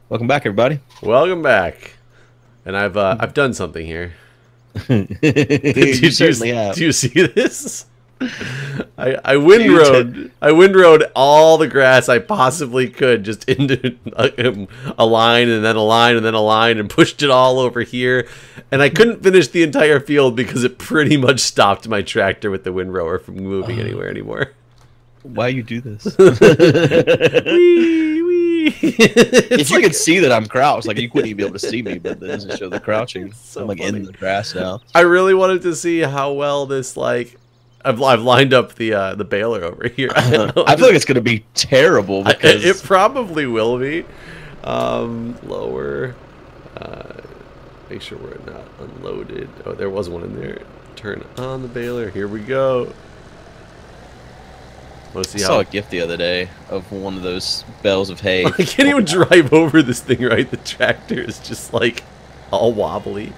Welcome back, everybody. Welcome back. And I've done something here. You certainly have. Do you see this? I Dude. windrowed all the grass I possibly could just into a line and then a line and then a line and pushed it all over here. And I couldn't finish the entire field because it pretty much stopped my tractor with the windrower from moving anywhere anymore. Why you do this? Wee, wee. If you could see that I'm crouched, like you wouldn't even be able to see me, but it doesn't show the crouching. So I'm like funny. in the grass now. I really wanted to see how well this I've lined up the baler over here. I feel like it's gonna be terrible because It probably will be. Lower. Make sure we're not unloaded. Oh, there was one in there. Turn on the baler. Here we go. Want to I see saw how a GIF the other day of one of those bales of hay. I can't even drive over this thing right. The tractor is just like all wobbly.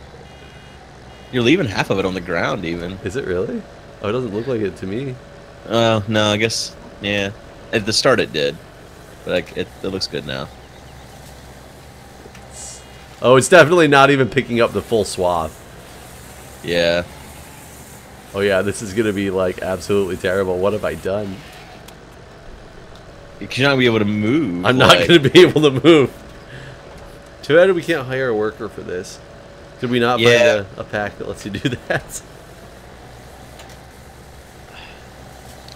You're leaving half of it on the ground, even. Is it really? Oh, it doesn't look like it to me. Oh no, I guess yeah. At the start it did, but like it looks good now. Oh, it's definitely not even picking up the full swath. Yeah. Oh yeah, this is gonna be like absolutely terrible. What have I done? You're not gonna be able to move. I'm not gonna be able to move. Too bad we can't hire a worker for this. Did we not find a pack that lets you do that?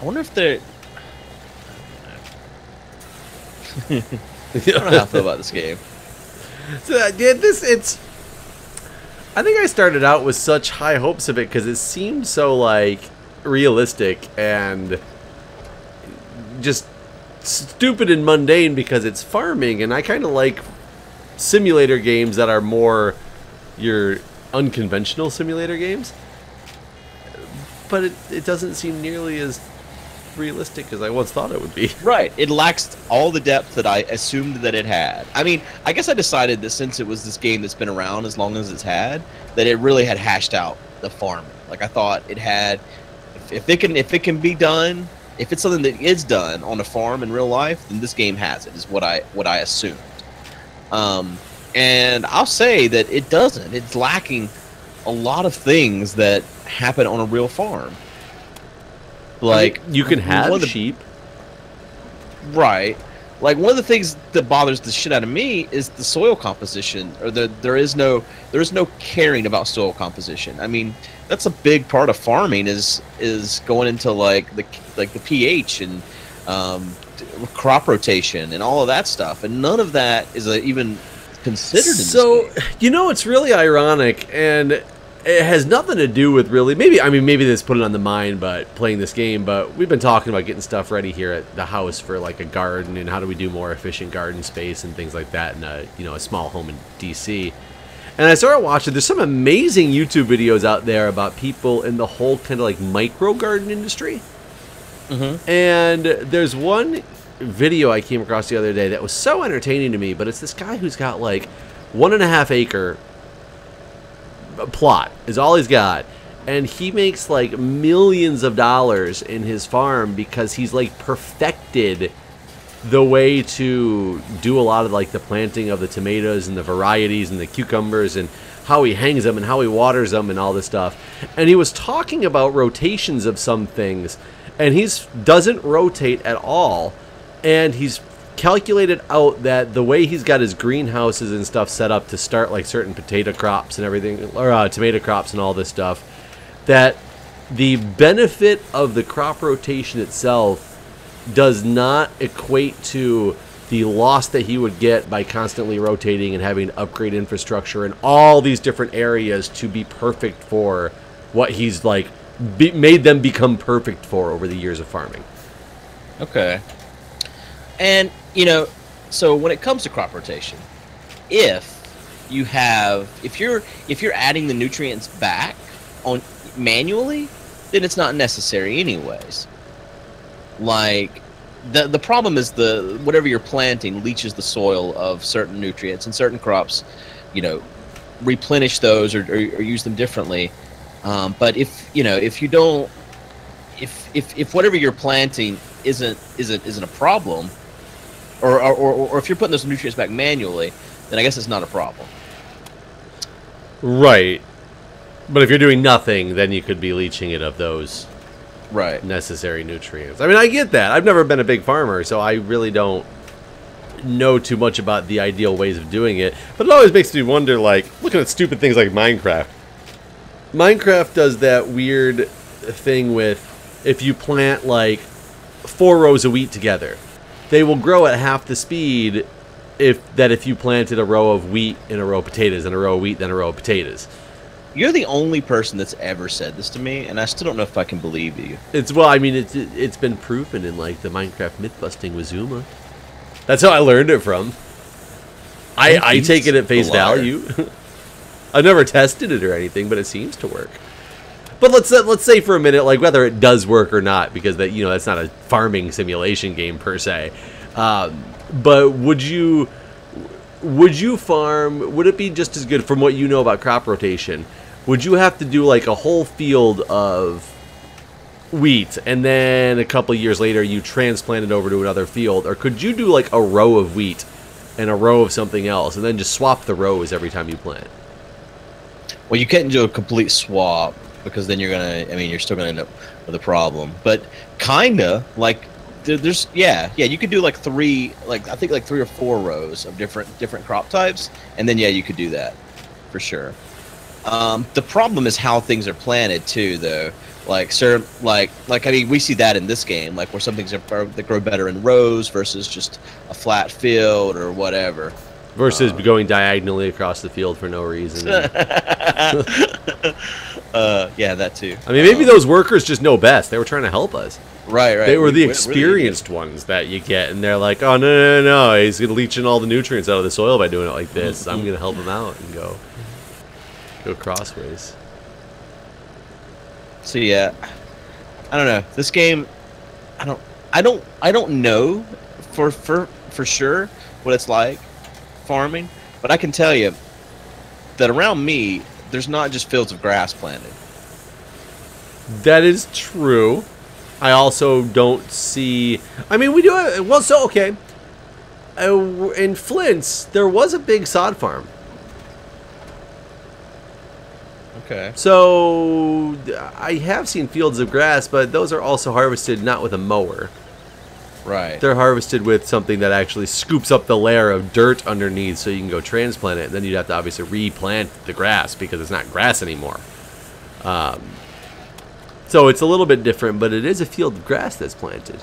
I wonder if they're. I don't know how I feel about this game. So I think I started out with such high hopes of it because it seemed so like realistic and just stupid and mundane because it's farming, and I kind of like simulator games that are more your unconventional simulator games. But it doesn't seem nearly as realistic as I once thought it would be. Right. It lacks all the depth that I assumed that it had. I mean, I guess I decided that since it was this game that's been around as long as it's had, that it really had hashed out the farming. Like I thought it had, if it can be done, if it's something that is done on a farm in real life, then this game has it. Is what I assumed. And I'll say that it doesn't. It's lacking a lot of things that happen on a real farm. Like, I mean, you can have sheep. Right. Like one of the things that bothers the shit out of me is the soil composition, or there is no caring about soil composition. I mean, that's a big part of farming is going into like the pH and crop rotation and all of that stuff, and none of that is even considered in this game. You know, it's really ironic, and it has nothing to do with really, maybe this put it on the mind, but playing this game, but we've been talking about getting stuff ready here at the house for like a garden and how do we do more efficient garden space and things like that in a small home in DC. And I started watching, there's some amazing YouTube videos out there about people in the whole kind of like micro garden industry. Mm-hmm. And there's one video I came across the other day that was so entertaining to me, but it's this guy who's got like 1.5 acre plot is all he's got, and he makes like millions of dollars in his farm because he's like perfected the way to do a lot of like the planting of the tomatoes and the varieties and the cucumbers and how he hangs them and how he waters them and all this stuff. And he was talking about rotations of some things, and doesn't rotate at all, and he's calculated out that the way he's got his greenhouses and stuff set up to start like certain potato crops and everything, or tomato crops and all this stuff, that the benefit of the crop rotation itself does not equate to the loss that he would get by constantly rotating and having to upgrade infrastructure in all these different areas to be perfect for what he's like made them become perfect for over the years of farming. Okay. And so when it comes to crop rotation, if you're adding the nutrients back on manually, then it's not necessary anyways. Like the problem is whatever you're planting leaches the soil of certain nutrients, and certain crops, replenish those or use them differently. But if you don't, if whatever you're planting isn't a problem, or if you're putting those nutrients back manually, then I guess it's not a problem. Right. But if you're doing nothing, then you could be leaching it of those Right. necessary nutrients. I mean, I get that. I've never been a big farmer, so I really don't know too much about the ideal ways of doing it. But it always makes me wonder, like, looking at stupid things like Minecraft. Minecraft does that weird thing with, if you plant, like, 4 rows of wheat together, they will grow at half the speed if you planted a row of wheat and a row of potatoes and a row of wheat then a row of potatoes. You're the only person that's ever said this to me, and I still don't know if I can believe you. It's been proven in, like, the Minecraft myth busting with Zuma. That's how I learned it from. I take it at face value. I've never tested it or anything, but it seems to work. But let's say for a minute, like, whether it does work or not, because that's not a farming simulation game per se. But would you farm? Would it be just as good from what you know about crop rotation? Would you have to do like a whole field of wheat, and then a couple years later you transplant it over to another field, or could you do like a row of wheat and a row of something else, and then just swap the rows every time you plant? Well, you can't do a complete swap because then you're still gonna end up with a problem. But kinda like there's you could do like three or four rows of different crop types, and then you could do that for sure. The problem is how things are planted too, though. Like, I mean, we see that in this game, like where some things that grow better in rows versus just a flat field or whatever. Versus going diagonally across the field for no reason. Yeah, that too. I mean, maybe those workers just know best. They were trying to help us. Right. They were the experienced ones that you get, and they're like, oh, no, he's going to leach in all the nutrients out of the soil by doing it like this. I'm going to help him out and go crossways. So yeah, I don't know. This game, I don't know for sure what it's like farming, but I can tell you that around me there's not just fields of grass planted. That is true. I also don't see. I mean, we do. Well, so okay. In Flint's, there was a big sod farm. Okay. So I have seen fields of grass, but those are also harvested not with a mower. Right. They're harvested with something that actually scoops up the layer of dirt underneath, so you can go transplant it. And then you'd have to obviously replant the grass because it's not grass anymore. So it's a little bit different, but it is a field of grass that's planted.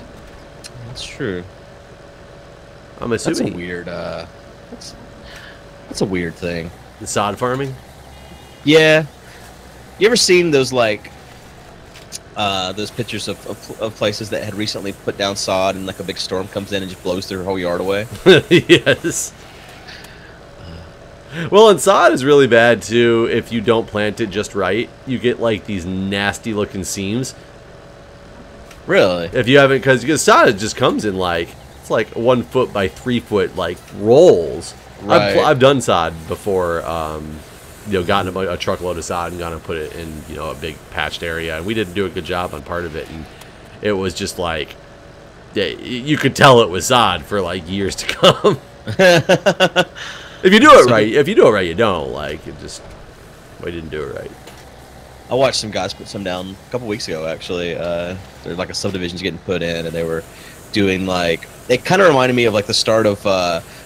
That's true. I'm assuming. That's a weird. That's a weird thing. The sod farming. Yeah. You ever seen those those pictures of places that had recently put down sod and like a big storm comes in and just blows their whole yard away? Yes. Well, and sod is really bad too if you don't plant it just right. You get like these nasty looking seams. Really? If you haven't, because sod just comes in it's like 1 foot by 3 foot like rolls. Right. I've done sod before. Gotten a truckload of sod and gone and put it in a big patched area, and we didn't do a good job on part of it, and it was just like you could tell it was sod for like years to come. If you do it right, you don't we didn't do it right. I watched some guys put some down a couple weeks ago. Actually, there's like a subdivision's getting put in, and they were doing it kind of reminded me of like the start of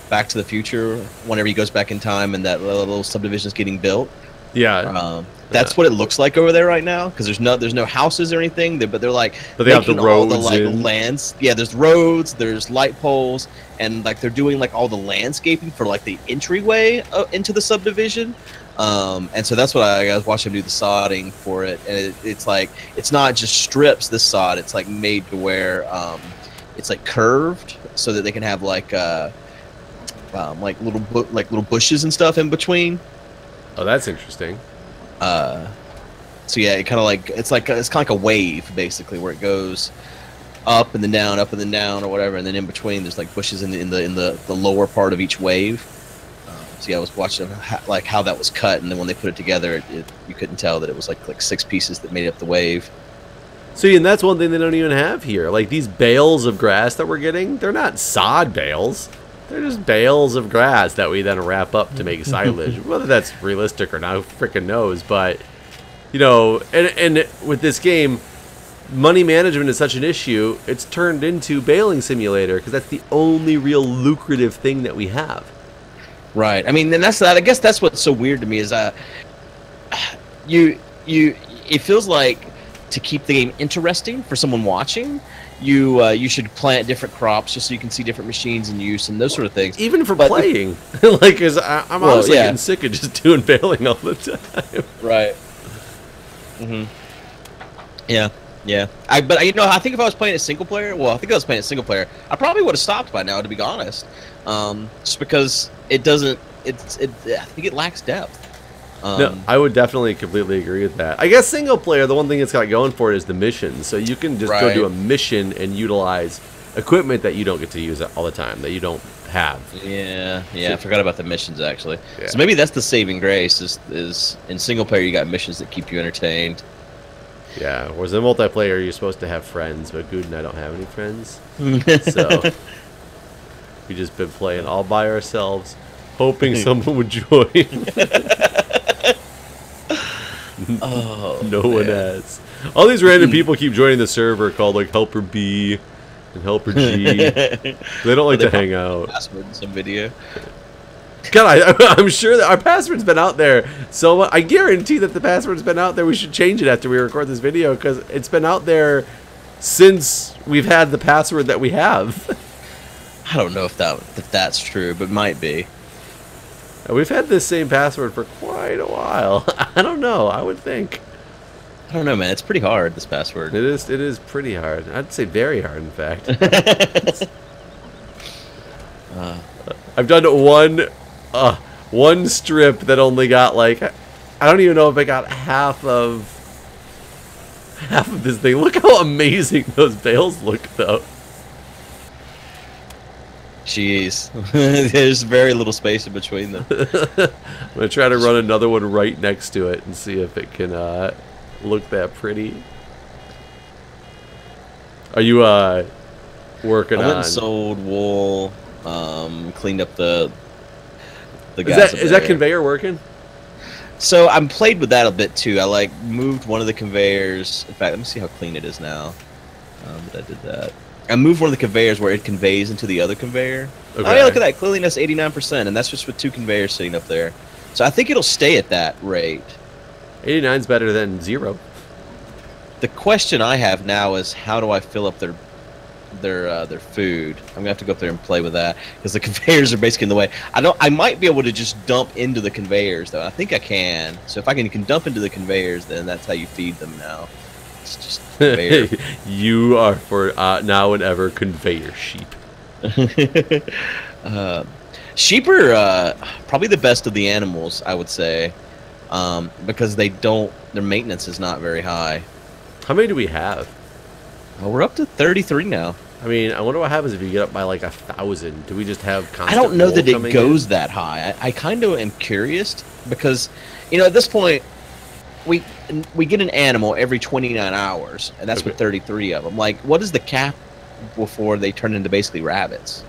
Back to the Future, whenever he goes back in time and that little subdivision is getting built. Yeah, that's what it looks like over there right now, because there's no houses or anything, but they're like, but they have the roads, all the lands. Yeah, there's roads, there's light poles, and like they're doing like all the landscaping for like the entryway into the subdivision. And so that's what I was watching them do the sodding for it, and it's like it's not just strips. This sod, it's like made to where it's like curved so that they can have like little bushes and stuff in between. Oh, that's interesting. So yeah, it kind of it's kind of like a wave basically, where it goes up and then down or whatever, and then in between there's like bushes in the lower part of each wave. So yeah, I was watching how that was cut, and then when they put it together, you couldn't tell that it was like 6 pieces that made up the wave. See, and that's one thing they don't even have here. Like, these bales of grass that we're getting, they're not sod bales. They're just bales of grass that we then wrap up to make silage. Whether that's realistic or not, who freaking knows? But, you know, and with this game, money management is such an issue, it's turned into baling simulator because that's the only real lucrative thing that we have. Right. I mean, and that's that. I guess that's what's so weird to me is it feels like to keep the game interesting for someone watching, you should plant different crops just so you can see different machines in use and those sort of things. Even for playing, like, cause I'm honestly getting sick of just doing baling all the time. Right. Yeah. Yeah. But you know, I think if I was playing a single player, I I probably would have stopped by now, to be honest. Just because it doesn't. I think it lacks depth. No, I would definitely completely agree with that. I guess single player, the one thing it's got going for it is the missions. So you can just go do a mission and utilize equipment that you don't get to use all the time, that you don't have. Yeah, I forgot about the missions, actually. Yeah. So maybe that's the saving grace, is in single player you got missions that keep you entertained. Yeah, whereas in multiplayer you're supposed to have friends, but Guude and I don't have any friends. So we've just been playing all by ourselves, hoping someone would join. No one has. All these random people keep joining the server called like Helper B and Helper G. They don't like to hang out. Password in some video. God, I'm sure that our password's been out there. So I guarantee that the password's been out there. We should change it after we record this video because it's been out there since we've had the password that we have. I don't know if that's true, but might be. We've had this same password for quite a while. I don't know. I would think. I don't know, man. It's pretty hard, this password. It is pretty hard. I'd say very hard, in fact. I've done one strip that only got like, I don't even know if I got half of this thing. Look how amazing those bales look, though. Jeez. There's very little space in between them. I'm going to try to run another one right next to it and see if it can look that pretty. Are you working on... I went and sold wool, cleaned up the gas. Is that conveyor working? So I played with that a bit too. I like moved one of the conveyors. In fact, let me see how clean it is now. But I did that. I moved one of the conveyors where it conveys into the other conveyor. Okay. Oh yeah, look at that. Cleanliness 89%, and that's just with 2 conveyors sitting up there. So I think it'll stay at that rate. 89's better than 0. The question I have now is how do I fill up their food? I'm gonna have to go up there and play with that because the conveyors are basically in the way. I might be able to just dump into the conveyors though. I think I can. So if I can dump into the conveyors, then that's how you feed them now. It's just conveyor. You are for now and ever conveyor sheep. Sheep are probably the best of the animals, I would say, because their maintenance is not very high. How many do we have? Well, we're up to 33 now. I mean, I wonder what happens if you get up by like 1,000. Do we just have constant I don't know that it goes in? that high. I kind of am curious because, you know, at this point, we get an animal every 29 hours, and that's with 33 of them. Like, what is the cap before they turn into basically rabbits?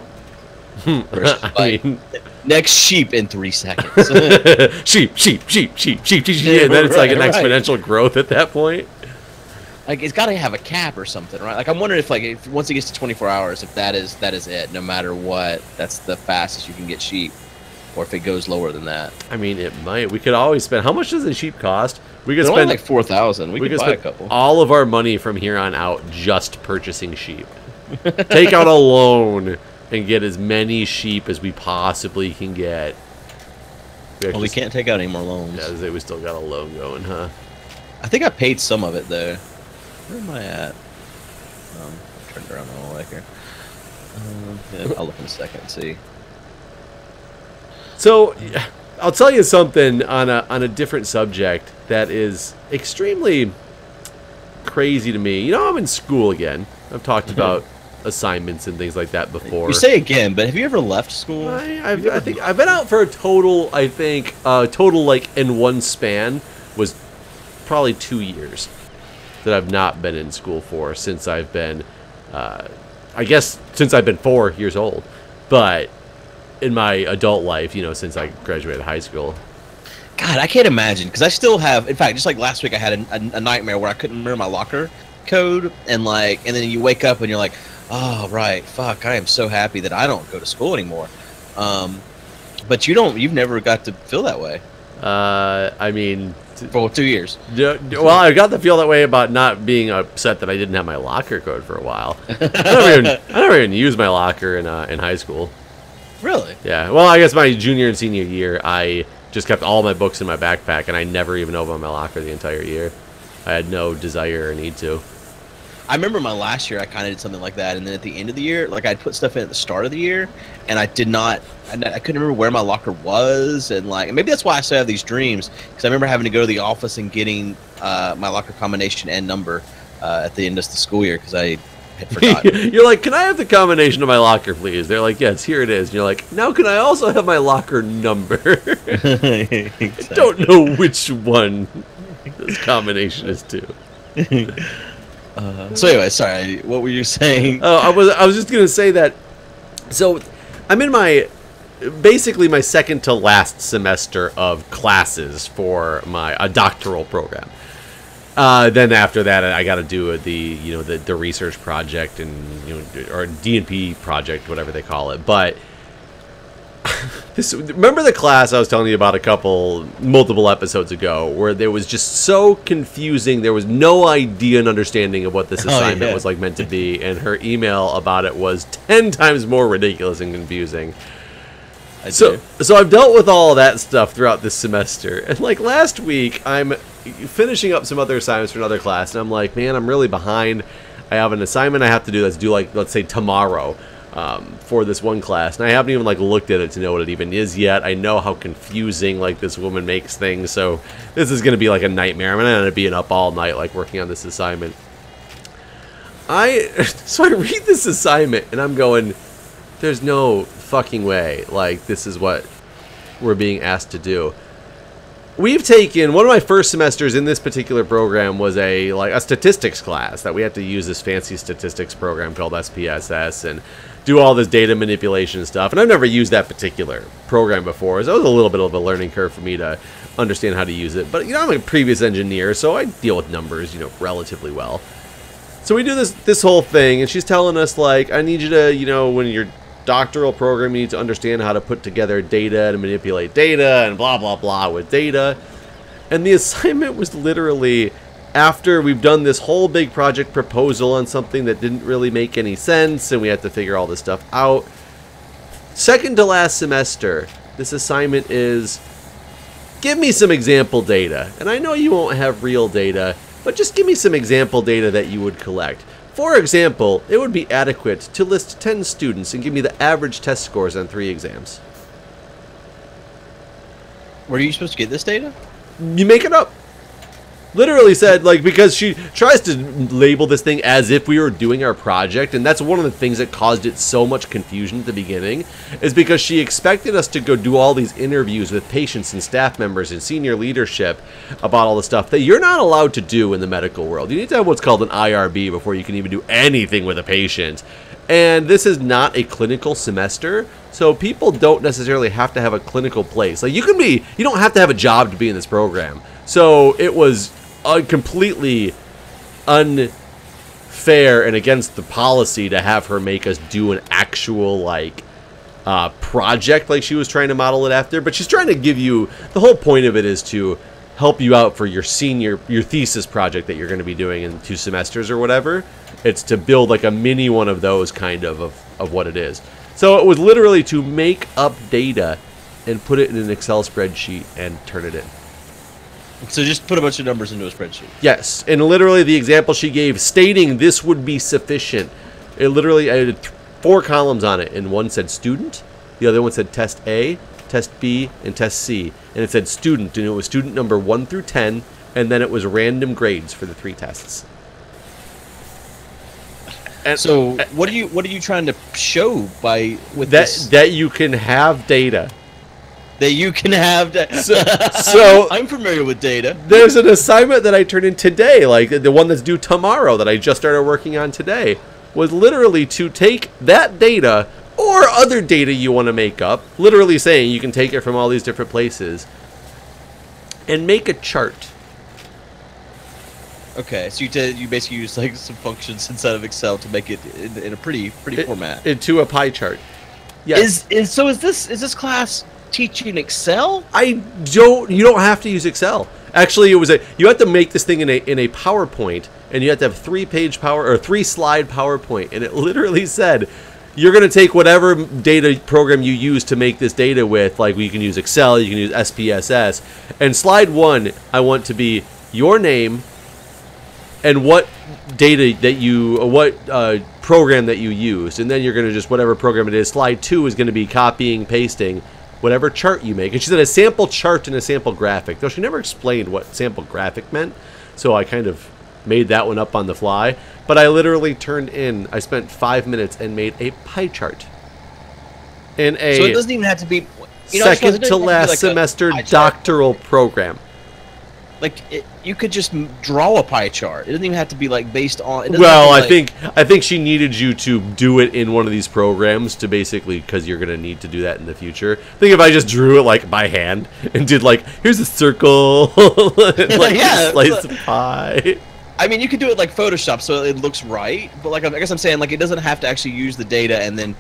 I mean, next sheep in 3 seconds. sheep. Yeah, and then it's like an exponential growth at that point. Like, it's got to have a cap or something, right? Like, I'm wondering if once it gets to 24 hours, if that is it, no matter what, that's the fastest you can get sheep, or if it goes lower than that. I mean, it might. We could always spend. How much does a sheep cost? We could spend spend like 4,000. We could buy a couple. All of our money from here on out just purchasing sheep. Take out a loan and get as many sheep as we possibly can get. Well, we can't take out any more loans. Yeah, we still got a loan going, huh? I think I paid some of it though. Where am I at? I turned around all like here. Yeah, I'll look in a second and see. So, I'll tell you something on a different subject that is extremely crazy to me. You know, I'm in school again. I've talked about assignments and things like that before. You say again, but have you ever left school? I think I've been out for a total. I think total like in one span was probably 2 years. that I've not been in school for since I've been, I guess, since I've been 4 years old. But in my adult life, you know, since I graduated high school. God, I can't imagine, because I still have. In fact, just like last week, I had a nightmare where I couldn't remember my locker code, and then you wake up and you're like, oh right, fuck, I am so happy that I don't go to school anymore. But you've never got to feel that way. I mean, for 2 years. Well, I got to feel that way about not being upset that I didn't have my locker code for a while. I never even used my locker in high school. Really? Yeah. Well, I guess my junior and senior year, I just kept all my books in my backpack, and I never even opened my locker the entire year. I had no desire or need to. I remember my last year, I kind of did something like that, and then at the end of the year, like I'd put stuff in at the start of the year, and I couldn't remember where my locker was, and maybe that's why I still have these dreams, because I remember having to go to the office and getting my locker combination and number at the end of the school year, because I had forgotten. You're like, can I have the combination of my locker, please? They're like, yes, here it is. And you're like, now can I also have my locker number? Exactly. I don't know which one this combination is to. So anyway, sorry, what were you saying? I was just gonna say that. So, I'm in basically my second to last semester of classes for a doctoral program. Then after that, I got to do the research project and or D&P project, whatever they call it. But remember the class I was telling you about multiple episodes ago, where there was just so confusing. There was no idea and understanding of what this assignment was meant to be, and her email about it was 10 times more ridiculous and confusing. So I've dealt with all of that stuff throughout this semester, and last week I'm finishing up some other assignments for another class, and I'm like, man, I'm really behind. I have an assignment I have to do that's due let's say tomorrow for this one class, and I haven't even looked at it to know what it even is yet. I know how confusing this woman makes things, so this is going to be a nightmare. I'm going to end up being up all night working on this assignment. So I read this assignment and I'm going, there's no fucking way this is what we're being asked to do. We've taken one of my first semesters in this particular program was a statistics class that we had to use this fancy statistics program called SPSS and do all this data manipulation stuff. And I've never used that particular program before, so it was a little bit of a learning curve for me to understand how to use it. But I'm a previous engineer, so I deal with numbers, relatively well. So we do this whole thing, and she's telling us I need you to, when you're doctoral program, you need to understand how to put together data and manipulate data and blah blah blah with data. And the assignment was literally, after we've done this whole big project proposal on something that didn't really make any sense and we had to figure all this stuff out, second to last semester, this assignment is, give me some example data. And I know you won't have real data, but just give me some example data that you would collect. For example, it would be adequate to list 10 students and give me the average test scores on 3 exams. Where are you supposed to get this data? You make it up. Literally said, because she tries to label this thing as if we were doing our project, and that's one of the things that caused it so much confusion at the beginning, is because she expected us to go do all these interviews with patients and staff members and senior leadership about all the stuff that you're not allowed to do in the medical world. You need to have what's called an IRB before you can even do anything with a patient. And this is not a clinical semester, so people don't necessarily have to have a clinical place. You don't have to have a job to be in this program. So it was completely unfair and against the policy to have her make us do an actual project like she was trying to model it after. But she's trying to give you, the whole point of it is to help you out for your thesis project that you're going to be doing in 2 semesters or whatever. It's to build a mini one of those kind of what it is. So it was literally to make up data and put it in an Excel spreadsheet and turn it in. So just put a bunch of numbers into a spreadsheet. Yes, and literally the example she gave stating this would be sufficient. It literally, I had 4 columns on it, and one said student, the other one said test A, test B, and test C. And it said student, and it was student number 1 through 10, and then it was random grades for the 3 tests. And so what are you trying to show with that this? that you can have data that you can have. So I'm familiar with data. There's an assignment that I turned in today, like the one that's due tomorrow that I just started working on today, was literally to take that data or other data you want to make up, literally saying you can take it from all these different places, and make a chart. Okay, so you basically use like some functions inside of Excel to make it in a pretty format. Into a pie chart. Yes. Is this class teaching Excel? You don't have to use Excel. Actually, you have to make this thing in a PowerPoint, and you have to have 3-slide PowerPoint, and it literally said you're going to take whatever data program you use to make this data with, like you can use Excel, you can use SPSS, and slide 1 I want to be your name and what data that program that you used, and then you're going to just whatever program it is. Slide 2 is going to be copying, pasting whatever chart you make. And she said a sample chart and a sample graphic, though she never explained what sample graphic meant, so I kind of made that one up on the fly. But I literally I spent 5 minutes and made a pie chart in a so it doesn't even have to be second to last semester doctoral program. Like you could just draw a pie chart. It doesn't even have to be like based on. Well, I think she needed you to do it in one of these programs to basically, because you're gonna need to do that in the future. Think if I just drew it like by hand and did like here's a circle, and, like slice of pie. I mean, you could do it like Photoshop so it looks right, but like I guess I'm saying like it doesn't have to actually use the data and then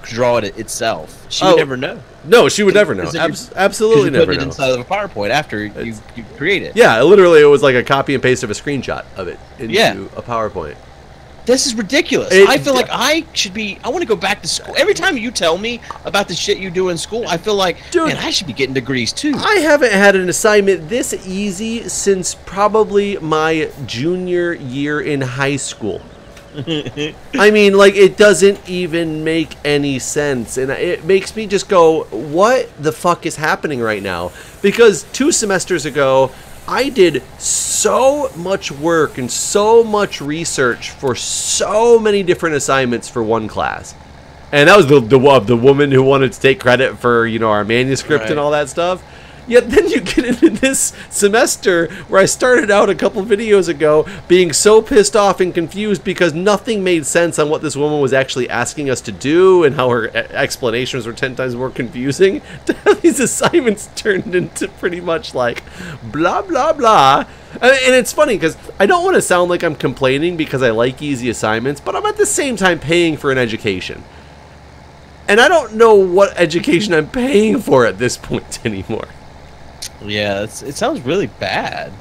draw it itself. She would never know. No, she would never know. Absolutely never know. Put it inside of a PowerPoint after you create it. Yeah, literally, it was like a copy and paste of a screenshot of it into a PowerPoint. This is ridiculous. I feel like I want to go back to school. Every time you tell me about the shit you do in school, I feel like, dude, man, I should be getting degrees too. I haven't had an assignment this easy since probably my junior year in high school. I mean, like, it doesn't even make any sense, and it makes me just go, what the fuck is happening right now? Because 2 semesters ago, I did so much work and so much research for so many different assignments for one class. And that was the woman who wanted to take credit for, our manuscript and all that stuff. Yet then you get into this semester where I started out a couple videos ago being so pissed off and confused because nothing made sense on what this woman was actually asking us to do and how her explanations were 10 times more confusing, to have these assignments turned into pretty much like blah, blah, blah. And it's funny because I don't want to sound like I'm complaining because I like easy assignments, but I'm at the same time paying for an education. And I don't know what education I'm paying for at this point anymore. Yeah, it sounds really bad.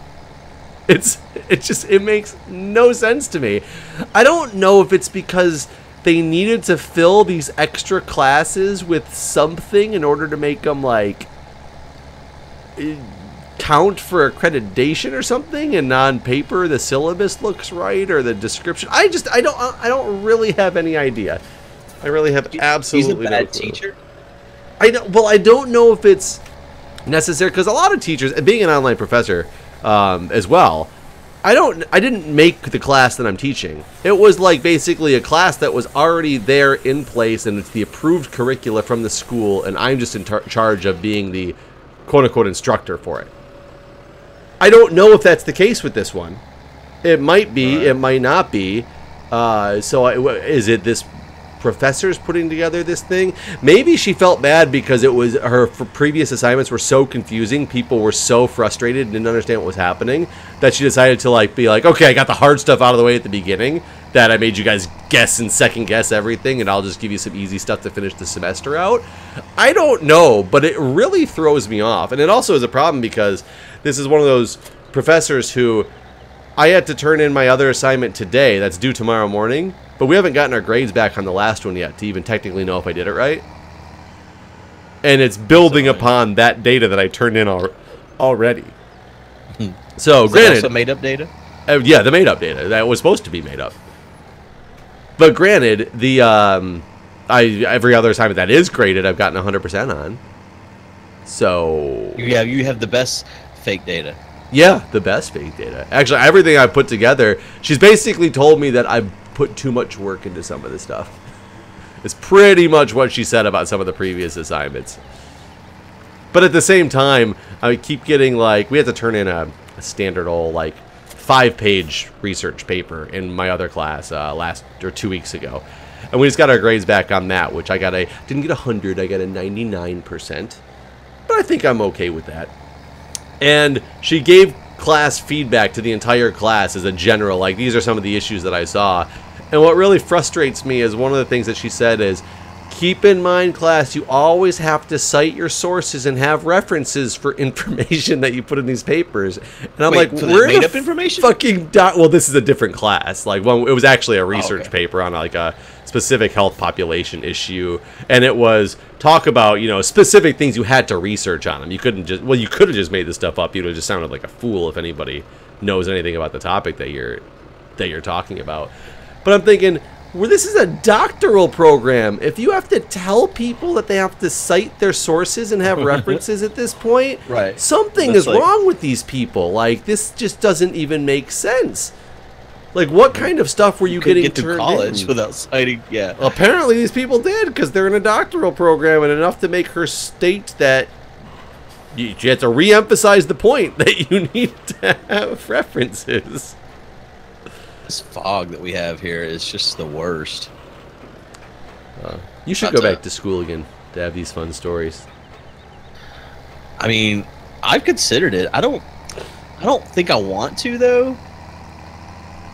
It makes no sense to me. I don't know if it's because they needed to fill these extra classes with something in order to make them like count for accreditation or something, and on paper the syllabus looks right or the description. I don't really have any idea. I really have absolutely no clue. He's a bad teacher. I don't know if it's necessary, because a lot of teachers, and being an online professor as well, I didn't make the class that I'm teaching. It was like basically a class that was already there in place, and it's the approved curricula from the school, and I'm just in charge of being the quote-unquote instructor for it. I don't know if that's the case with this one. It might be, it might not be. Is it this professors putting together this thing? Maybe she felt bad because it was her previous assignments were so confusing, people were so frustrated and didn't understand what was happening, that she decided to be like, okay, I got the hard stuff out of the way at the beginning, that I made you guys guess and second guess everything, and I'll just give you some easy stuff to finish the semester out. I don't know, but it really throws me off. And it also is a problem because this is one of those professors who I had to turn in my other assignment today that's due tomorrow morning, but we haven't gotten our grades back on the last one yet to even technically know if I did it right. And it's building upon that data that I turned in already. So, granted, also made up data? Yeah, the made up data that was supposed to be made up. But granted, the every other assignment that is graded, I've gotten 100% on. So you have the best fake data. Yeah, the best fake data. Actually, everything I put together, she's basically told me that I've put too much work into some of this stuff. It's pretty much what she said about some of the previous assignments. But at the same time, I keep getting like, we had to turn in a standard old like 5-page research paper in my other class last or 2 weeks ago. And we just got our grades back on that, which I didn't get 100, I got a 99%. But I think I'm okay with that. And she gave class feedback to the entire class as a general, like, these are some of the issues that I saw. And what really frustrates me is one of the things that she said is, keep in mind, class, you always have to cite your sources and have references for information that you put in these papers. And I'm like, we're made up information? Fucking well, this is a different class. Like, it was actually a research paper on like a specific health population issue, and it was talk about, you know, specific things you had to research on them. You couldn't just, well, you could have just made this stuff up. You'd have just sounded like a fool if anybody knows anything about the topic that you're talking about. But I'm thinking, well, this is a doctoral program. If you have to tell people that they have to cite their sources and have references at this point, right, something is wrong with these people. Like, this just doesn't even make sense. Like, what kind of stuff were you getting get to college in? without citing? Yeah. Apparently, these people did, because they're in a doctoral program, and enough to make her state that you have to re-emphasize the point that you need to have references. This fog that we have here is just the worst. You should go back to school again to have these fun stories. I mean, I've considered it. I don't think I want to, though.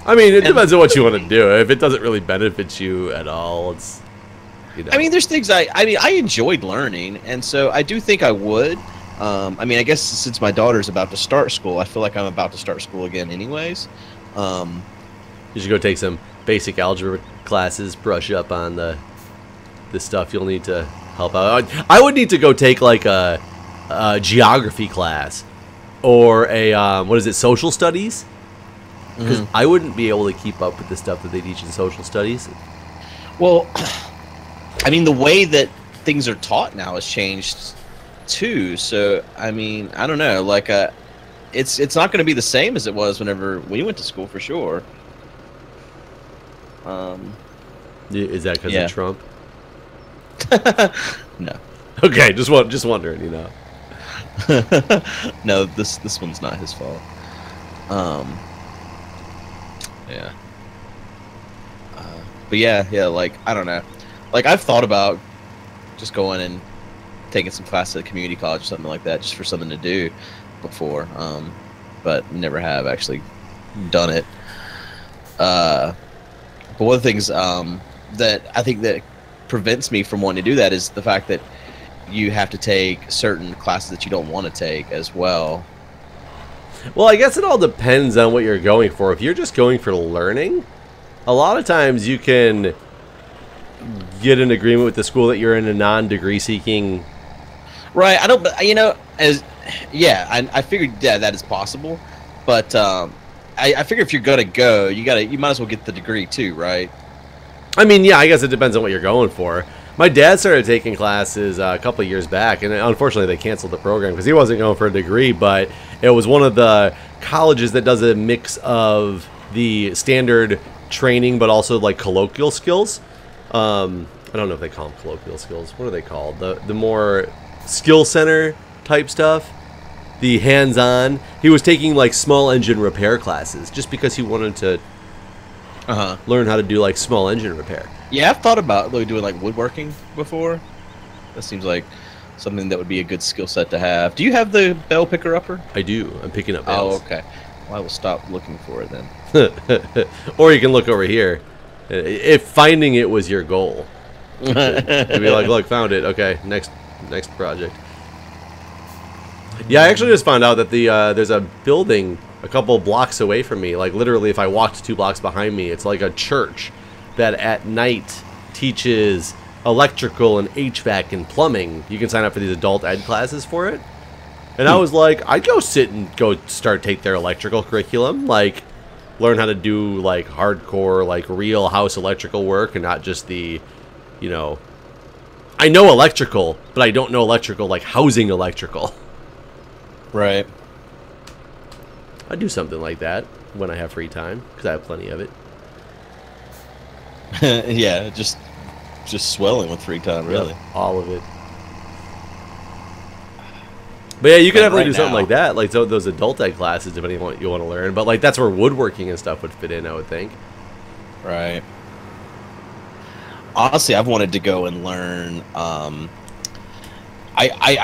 I mean, it depends on what you want to do. If it doesn't really benefit you at all, it's, you know. I mean, there's things I enjoyed learning, and so I do think I would. I mean, I guess since my daughter's about to start school, I feel like I'm about to start school again anyways. You should go take some basic algebra classes, brush up on the stuff you'll need to help out. I would need to go take like a geography class or a what is it, social studies? Because I wouldn't be able to keep up with the stuff that they teach in social studies. Well, I mean, the way that things are taught now has changed too. So, I mean, I don't know. Like, it's not going to be the same as it was whenever we went to school, for sure. Is that because of Trump? No. Okay, just wondering, you know. No, this one's not his fault. Yeah. But yeah, like, I don't know. Like, I've thought about just going and taking some class at a community college or something like that, just for something to do before. But never have actually done it. But one of the things that I think that prevents me from wanting to do that is the fact that you have to take certain classes that you don't want to take as well. Well, I guess it all depends on what you're going for. If you're just going for learning, a lot of times you can get an agreement with the school that you're in a non-degree seeking. Right. I don't, you know, I figured that is possible, but I figure if you're gonna go, you might as well get the degree too, right? I mean, yeah, I guess it depends on what you're going for. My dad started taking classes a couple of years back, and unfortunately they canceled the program because he wasn't going for a degree, but it was one of the colleges that does a mix of the standard training but also like colloquial skills. I don't know if they call them colloquial skills. What are they called? The more skill center type stuff, the hands-on. He was taking like small engine repair classes just because he wanted to learn how to do like small engine repair. Yeah, I've thought about doing like woodworking before. That seems like something that would be a good skill set to have. Do you have the bell picker upper? I do. I'm picking up bells. Oh, okay. Well, I will stop looking for it then. Or you can look over here. If finding it was your goal, you'd be like, look, found it. Okay, next project. Yeah, I actually just found out that there's a building a couple blocks away from me. Like literally, if I walked 2 blocks behind me, it's like a church that at night teaches electrical and HVAC and plumbing. You can sign up for these adult ed classes for it. And I was like, I'd go sit and take their electrical curriculum, like learn how to do like hardcore, like real house electrical work and not just the, you know, I know electrical, but I don't know electrical like housing electrical. Right. I'd do something like that when I have free time because I have plenty of it. Yeah, just swelling with free time, really. Yep, all of it. But yeah, you could definitely right do something now- like that, like those adult ed classes, depending on what you want to learn. But like that's where woodworking and stuff would fit in, I would think. Right. Honestly, I've wanted to go and learn. I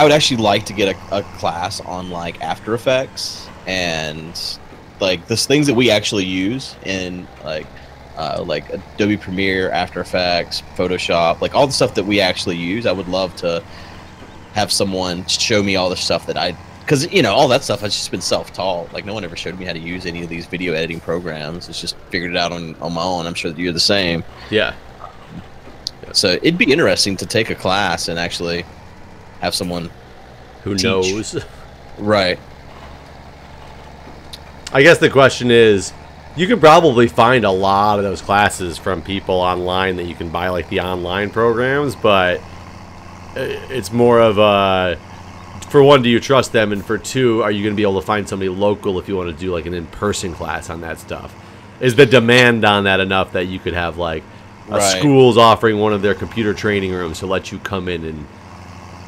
would actually like to get a class on like After Effects and like the things that we actually use in like Adobe Premiere, After Effects, Photoshop, like all the stuff that we actually use. I would love to have someone show me all the stuff that because you know all that stuff has just been self-taught. Like no one ever showed me how to use any of these video editing programs. It's just figured it out on my own. I'm sure that you're the same. Yeah. So it'd be interesting to take a class and actually have someone Who teach. knows? Right. I guess the question is, you can probably find a lot of those classes from people online that you can buy like the online programs, but it's more of a, for one, do you trust them? And for two, are you going to be able to find somebody local if you want to do like an in-person class on that stuff? Is the demand on that enough that you could have like a school's offering one of their computer training rooms to let you come in and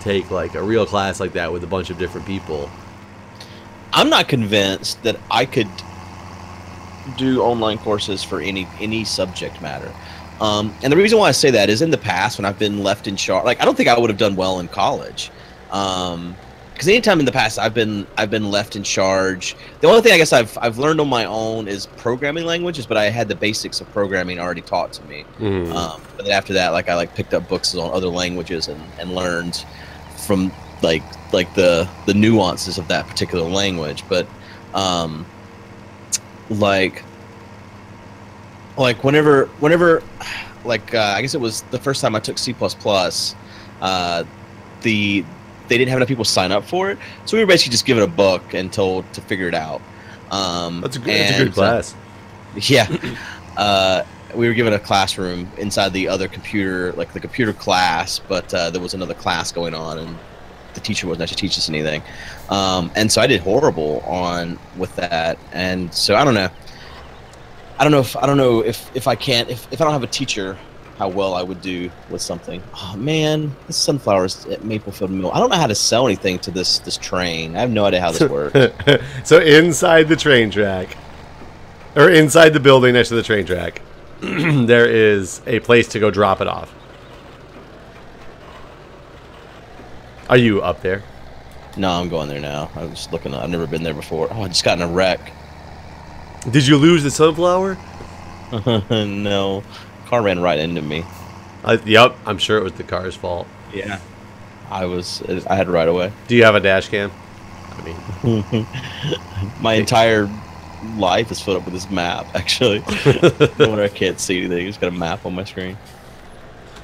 take like a real class like that with a bunch of different people? I'm not convinced that I could do online courses for any subject matter. And the reason why I say that is in the past when I've been left in charge, like I don't think I would have done well in college. Because anytime in the past I've been left in charge, the only thing I guess I've learned on my own is programming languages, but I had the basics of programming already taught to me. But then after that, like I picked up books on other languages and learned from like the nuances of that particular language. But like whenever I guess it was the first time I took C++, they didn't have enough people sign up for it, so we were basically just given a book and told to figure it out. That's a good class. Yeah. We were given a classroom inside the other computer, like the computer class, but there was another class going on, and the teacher wasn't actually teaching us anything. And so I did horrible with that, and so I don't know if I don't have a teacher, how well I would do with something. Oh man, this sunflowers at Maplefield Mill. I don't know how to sell anything to this train. I have no idea how this works. So inside the train track, or inside the building next to the train track, there is a place to go drop it off. Are you up there? No, I'm going there now. I was looking. I've never been there before. Oh, I just got in a wreck. Did you lose the sunflower? No, car ran right into me. Yep, I'm sure it was the car's fault. Yeah, I had right away. Do you have a dash cam? I mean, my entire life is filled up with this map. Actually, no wonder I can't see anything. Just got a map on my screen.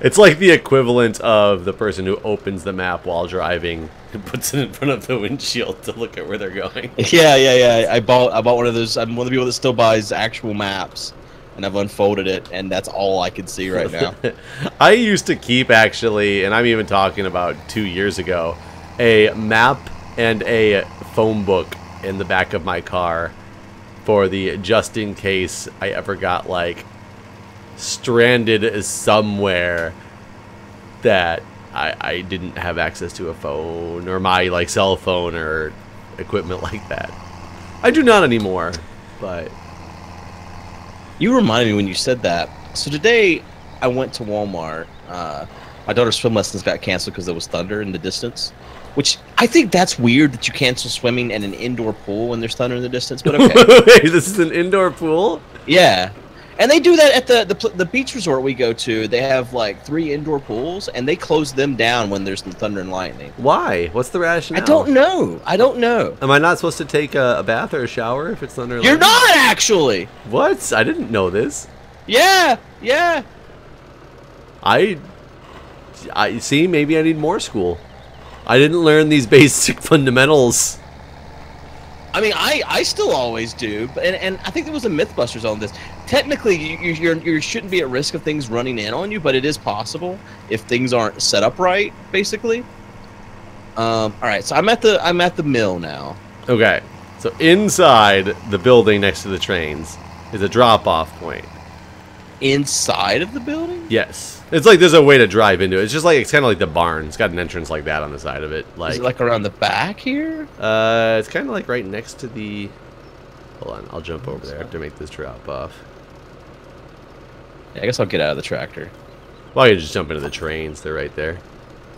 It's like the equivalent of the person who opens the map while driving and puts it in front of the windshield to look at where they're going. Yeah. I bought one of those. I'm one of the people that still buys actual maps, and I've unfolded it, and that's all I can see right now. I used to keep, actually, and I'm even talking about 2 years ago, a map and a phone book in the back of my car for the just in case I ever got like stranded somewhere that I didn't have access to a phone or my like cell phone or equipment like that. I do not anymore, but you reminded me when you said that. So today I went to Walmart. My daughter's swim lessons got canceled because there was thunder in the distance, which I think that's weird that you cancel swimming in an indoor pool when there's thunder in the distance. But okay. Wait, this is an indoor pool? Yeah. And they do that at the beach resort we go to. They have like 3 indoor pools, and they close them down when there's thunder and lightning. Why? What's the rationale? I don't know. Am I not supposed to take a bath or a shower if it's thunder and You're lightning? not, actually! What? I didn't know this. Yeah. I see, maybe I need more school. I didn't learn these basic fundamentals. I mean, I still always do, and I think there was a Mythbusters on this. Technically, you shouldn't be at risk of things running in on you, but it is possible if things aren't set up right, basically. All right, so I'm at the mill now. Okay, so inside the building next to the trains is a drop-off point. Inside of the building? Yes. It's like there's a way to drive into it. It's just like it's kind of like the barn. It's got an entrance like that on the side of it. Like, is it like around the back here? It's kind of like right next to the. Hold on, I'll jump over there after I make this drop off. Yeah, I guess I'll get out of the tractor. Well, you just jump into the trains. They're right there.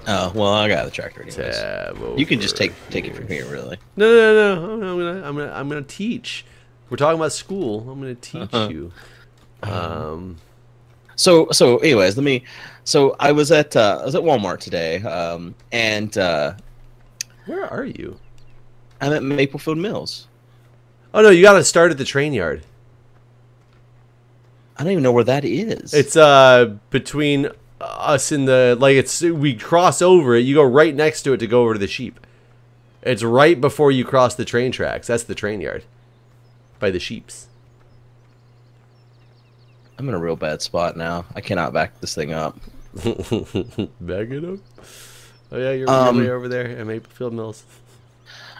Oh well, I got out of the tractor anyways. Tab You can just take it from here, really. No. I'm gonna teach. We're talking about school. I'm gonna teach you. So anyways, so I was at Walmart today, and where are you? I'm at Maplefield Mills. Oh no, you gotta start at the train yard. I don't even know where that is. It's between us and we cross over it. You go right next to it to go over to the sheep. It's right before you cross the train tracks. That's the train yard by the sheeps. I'm in a real bad spot now. I cannot back this thing up. Back it up. Oh yeah, you're way over there at Maplefield Mills.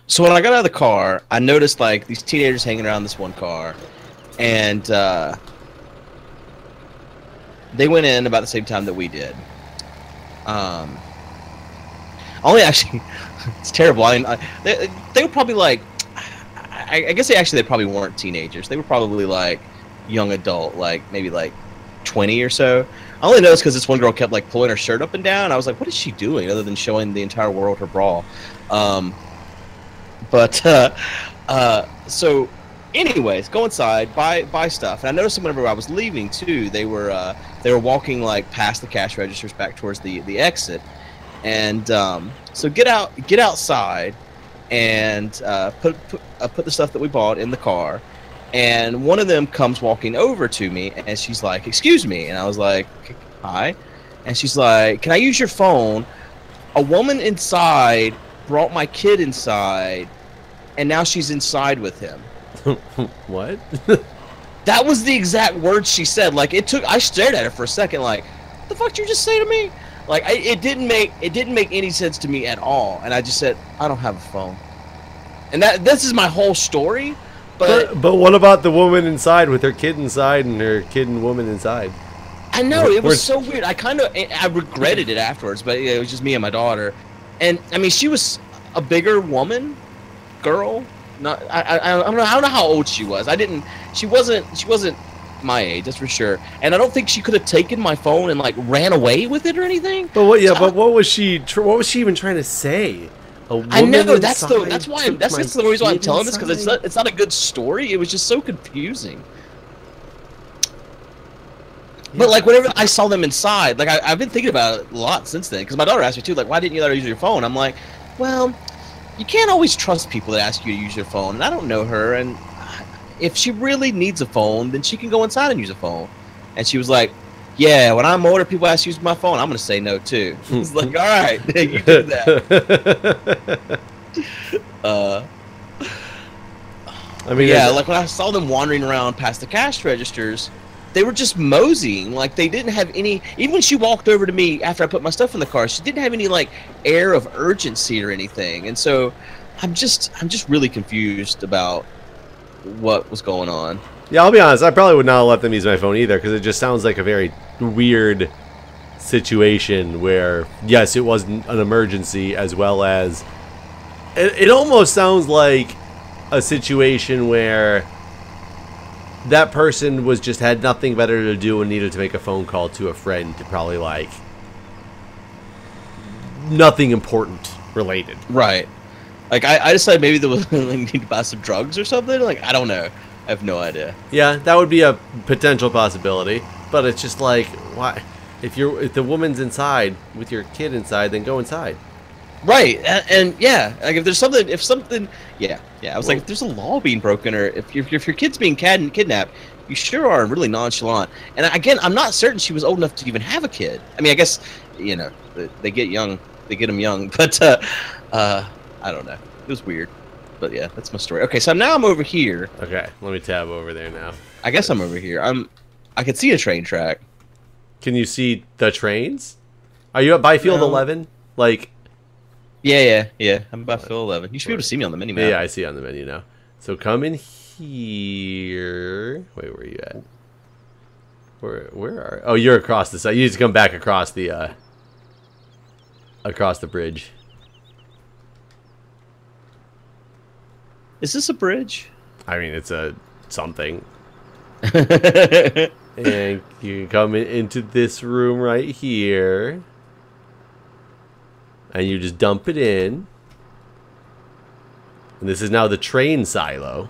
So when I got out of the car, I noticed like these teenagers hanging around this one car, and they went in about the same time that we did. Only actually, it's terrible. They were probably like, I guess they probably weren't teenagers. They were probably like young adult, like maybe like 20 or so. I only noticed because this one girl kept like pulling her shirt up and down. I was like, what is she doing other than showing the entire world her bra? So anyways, go inside, buy stuff. And I noticed whenever I was leaving too, they were walking like past the cash registers back towards the exit. And so get outside and put the stuff that we bought in the car. And one of them comes walking over to me, and she's like, "Excuse me." And I was like, "Hi." And she's like, "Can I use your phone? A woman inside brought my kid inside, and now she's inside with him." What? That was the exact words she said. Like I stared at her for a second, like, "What the fuck did you just say to me?" Like it didn't make any sense to me at all. And I just said, "I don't have a phone." And this is my whole story. But what about the woman inside with her kid inside and her kid and woman inside? I know, it was so weird. I regretted it afterwards, but it was just me and my daughter. And I mean, she was a bigger girl. Not I don't know how old she was. She wasn't my age, that's for sure. And I don't think she could have taken my phone and like ran away with it or anything. But what was she even trying to say? I know that's the reason why I'm telling this, because it's not a good story. It was just so confusing. Yeah. But like whenever I saw them inside, like I've been thinking about it a lot since then, because my daughter asked me too, like, why didn't you let her use your phone? I'm like, well, you can't always trust people that ask you to use your phone, and I don't know her, and if she really needs a phone, then she can go inside and use a phone. And she was like, yeah, when I'm older, people ask to use my phone, I'm going to say no, too. It's like, all right, you do that. I mean, yeah, like when I saw them wandering around past the cash registers, they were just moseying. Like, they didn't have any, even when she walked over to me after I put my stuff in the car, she didn't have any, like, air of urgency or anything. And so I'm just really confused about what was going on. Yeah, I'll be honest, I probably would not let them use my phone either, because it just sounds like a very weird situation where, yes, it was an emergency, as well as it almost sounds like a situation where that person had nothing better to do and needed to make a phone call to a friend to probably, like, nothing important related. Right. Like, I decided maybe they would need to buy some drugs or something. Like, I don't know. I have no idea. Yeah, that would be a potential possibility, but it's just like, why? If the woman's inside with your kid inside, then go inside. Right, and yeah, like if something, yeah. I was like, if there's a law being broken, or if your kid's being kidnapped, you sure are really nonchalant. And again, I'm not certain she was old enough to even have a kid. I mean, I guess they get them young, but I don't know. It was weird. But yeah, that's my story. Okay, so now I'm over here. Okay, let me tab over there now. I guess I'm over here. I can see a train track. Can you see the trains? Are you at Byfield 11? Like, yeah. I'm by Byfield 11. You should be able to see me on the mini map. Yeah, I see on the menu now. So come in here. Wait, where are you at? Where are? Oh, you're across the side. You need to come back across the bridge. Is this a bridge? I mean, it's a something. And you can come into this room right here. And you just dump it in. And this is now the train silo.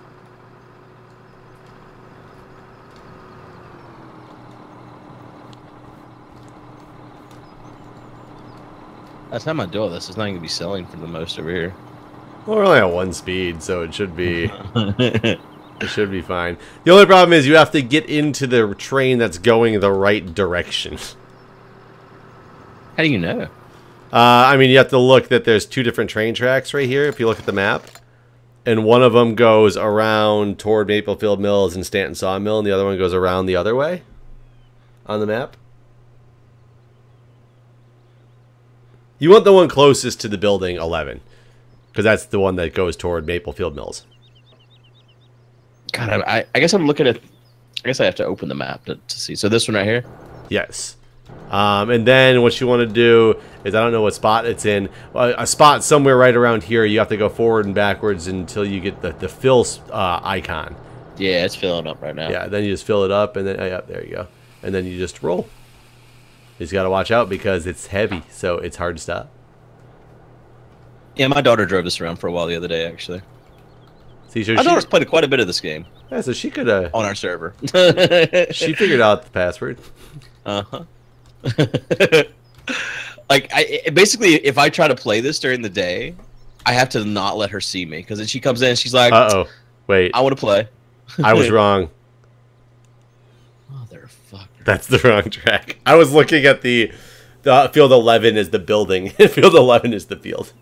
That's how I'm doing this. It's not going to be selling for the most over here. Well, we're only at 1 speed, so it should be it should be fine. The only problem is you have to get into the train that's going the right direction. How do you know? I mean, you have to look that there's 2 different train tracks right here if you look at the map. And one of them goes around toward Maplefield Mills and Stanton Sawmill, and the other one goes around the other way on the map. You want the one closest to the building 11, because that's the one that goes toward Maplefield Mills. God, I guess I'm looking at... I guess I have to open the map to see. So this one right here? Yes. And then what you want to do is, I don't know what spot it's in, a spot somewhere right around here. You have to go forward and backwards until you get the fill icon. Yeah, it's filling up right now. Yeah, then you just fill it up, and then, yeah, there you go. And then you just roll. You just got to watch out because it's heavy, so it's hard to stop. Yeah, my daughter drove this around for a while the other day, actually. See, so My daughter's played quite a bit of this game. Yeah, so she could have... On our server. She figured out the password. Uh-huh. Like, basically, if I try to play this during the day, I have to not let her see me. Because then she comes in and she's like, uh-oh, wait. I want to play. I was wrong. Motherfucker. That's the wrong track. I was looking at the field 11 is the building. Field 11 is the field.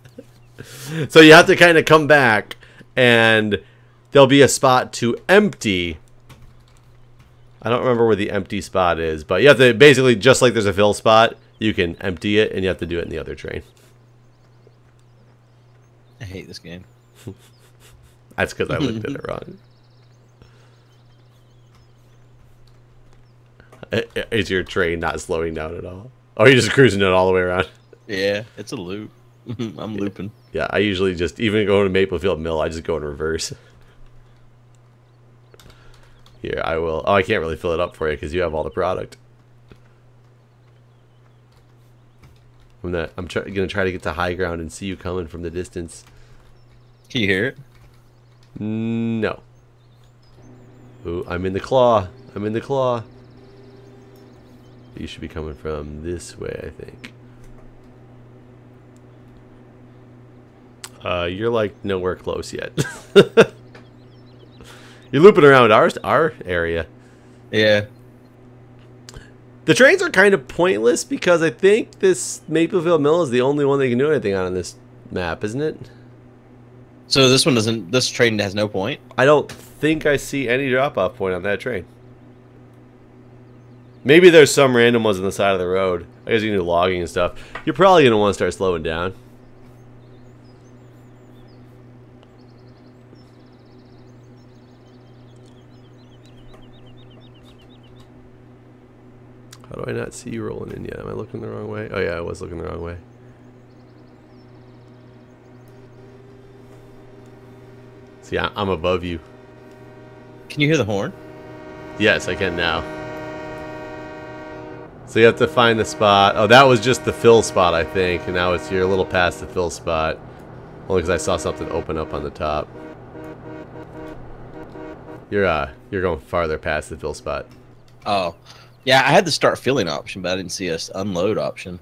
So you have to kind of come back, and there'll be a spot to empty. I don't remember where the empty spot is, but you have to basically, just like there's a fill spot, you can empty it, and you have to do it in the other train. I hate this game. That's because I looked at it wrong. Is your train not slowing down at all? Oh, you're just cruising it all the way around? Yeah, it's a loop. I'm looping. Yeah, I usually just, even going to Maplefield Mill, I just go in reverse. Here, I will. Oh, I can't really fill it up for you because you have all the product. I'm gonna try to get to high ground and see you coming from the distance. Can you hear it? No. Ooh, I'm in the claw. I'm in the claw. You should be coming from this way, I think. You're like nowhere close yet. You're looping around our area. Yeah. The trains are kind of pointless because I think this Maplefield Mill is the only one they can do anything on this map, isn't it? So this one doesn't. This train has no point. I don't think I see any drop-off point on that train. Maybe there's some random ones on the side of the road. I guess you can do logging and stuff. You're probably gonna want to start slowing down. How do I not see you rolling in yet? Am I looking the wrong way? Oh yeah, I was looking the wrong way. See, I'm above you. Can you hear the horn? Yes, I can now. So you have to find the spot. Oh, that was just the fill spot, I think. And now you're a little past the fill spot. Only because I saw something open up on the top. You're going farther past the fill spot. Oh. Yeah, I had the start filling option, but I didn't see a unload option.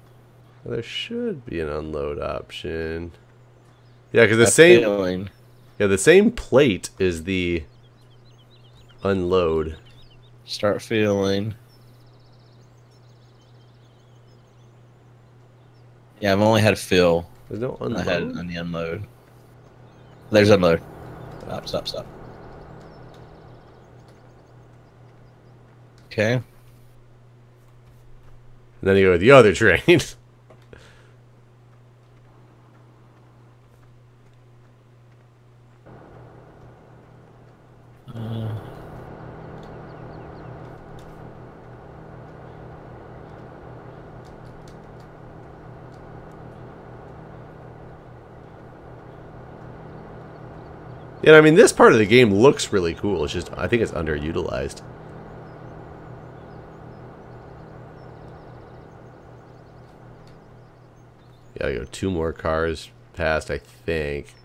Well, there should be an unload option. Yeah, because the same plate is the unload. Start filling. Yeah, I've only had fill. There's no unload. I had it on the unload. There's unload. Stop. Okay. And then you go with the other train. Yeah, I mean, this part of the game looks really cool. It's just, I think it's underutilized. Gotta go 2 more cars past, I think.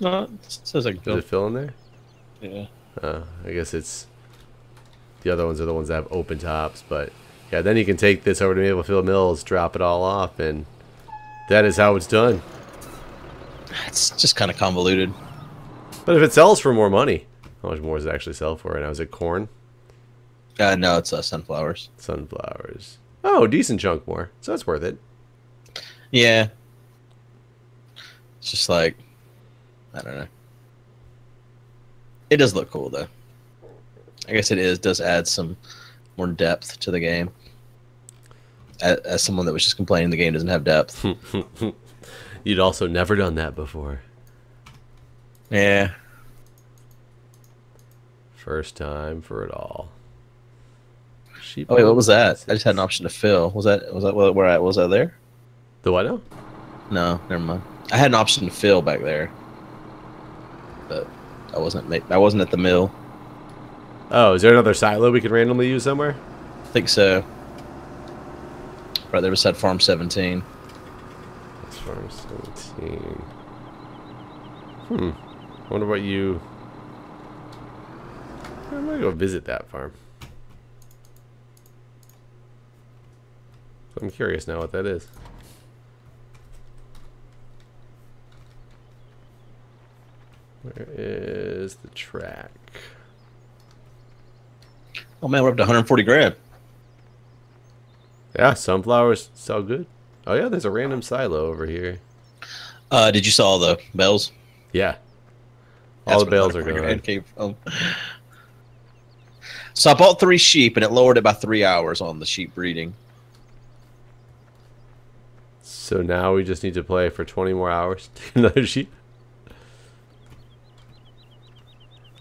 No, it says I can Does it fill in there? Yeah. I guess it's... The other ones are the ones that have open tops, but... Yeah, then you can take this over to Maplefield's Mills, drop it all off, and... That is how it's done. It's just kind of convoluted. But if it sells for more money... How much more does it actually sell for right now? Is it corn? No, it's sunflowers. Sunflowers. Oh, decent chunk more. So it's worth it. Yeah. It's just like, I don't know. It does look cool, though. I guess it does add some more depth to the game. As someone that was just complaining the game doesn't have depth. You'd also never done that before. Yeah. First time for it all. Sheep. Oh wait, what was that? I just had an option to fill. Was that where I was? I there? The what now? No, never mind. I had an option to fill back there, but I wasn't at the mill. Oh, is there another silo we could randomly use somewhere? I think so. Right there beside Farm 17. That's Farm 17. I wonder what you... I'm gonna go visit that farm. I'm curious now what that is. Where is the track? Oh man, we're up to 140 grand. Yeah, sunflowers sell good. Oh yeah, there's a random silo over here. Did you saw all the bells? Yeah. All the bales are gone. So I bought 3 sheep and it lowered it by 3 hours on the sheep breeding. So now we just need to play for 20 more hours to get another sheep.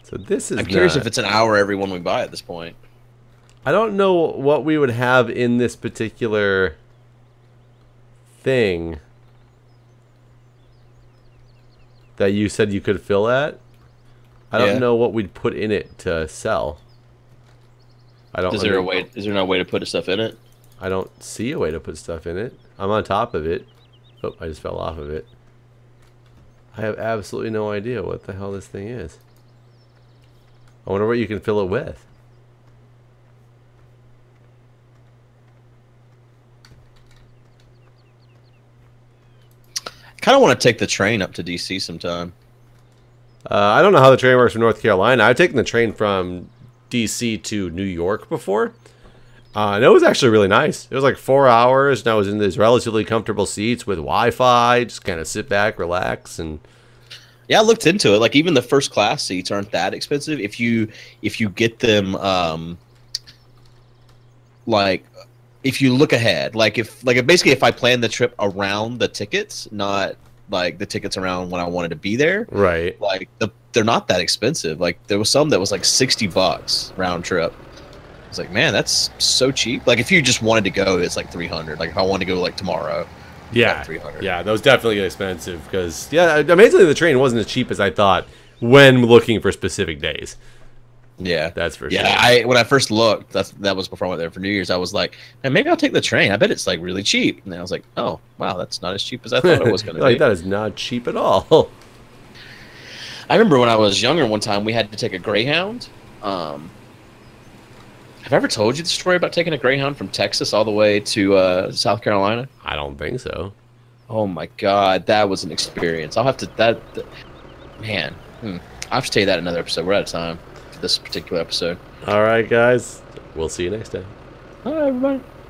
So this is I'm curious if it's an hour every one we buy at this point. I don't know what we would have in this particular thing that you said you could fill at. I don't know what we'd put in it to sell. I don't. Is there no way to put stuff in it? I don't see a way to put stuff in it. I'm on top of it. Oh, I just fell off of it. I have absolutely no idea what the hell this thing is. I wonder what you can fill it with. I kind of want to take the train up to DC sometime. I don't know how the train works from North Carolina. I've taken the train from DC to New York before. And it was actually really nice. It was like 4 hours, and I was in these relatively comfortable seats with Wi-Fi. Just kind of sit back, relax, and... Yeah, I looked into it. Like even the first class seats aren't that expensive if you get them. Like if you look ahead, if basically if I plan the trip around the tickets, not like the tickets around when I wanted to be there. Right. Like they're not that expensive. Like there was some that was like $60 round trip. I was like, man, that's so cheap. Like if you just wanted to go, it's like 300. Like if I wanted to go like tomorrow. Yeah, 300. Yeah, that was definitely expensive because, yeah, amazingly the train wasn't as cheap as I thought when looking for specific days. Yeah, that's for sure. Yeah, when I first looked, that was before I went there for New Year's. I was like, man, maybe I'll take the train. I bet it's like really cheap. And then I was like, oh wow, that's not as cheap as I thought it was going to be. That is not cheap at all. I remember when I was younger, one time we had to take a Greyhound. Have I ever told you the story about taking a Greyhound from Texas all the way to South Carolina? I don't think so. Oh my God, that was an experience. I'll have to man. I'll have to tell you that in another episode. We're out of time for this particular episode. All right, guys. We'll see you next time. All right, everybody.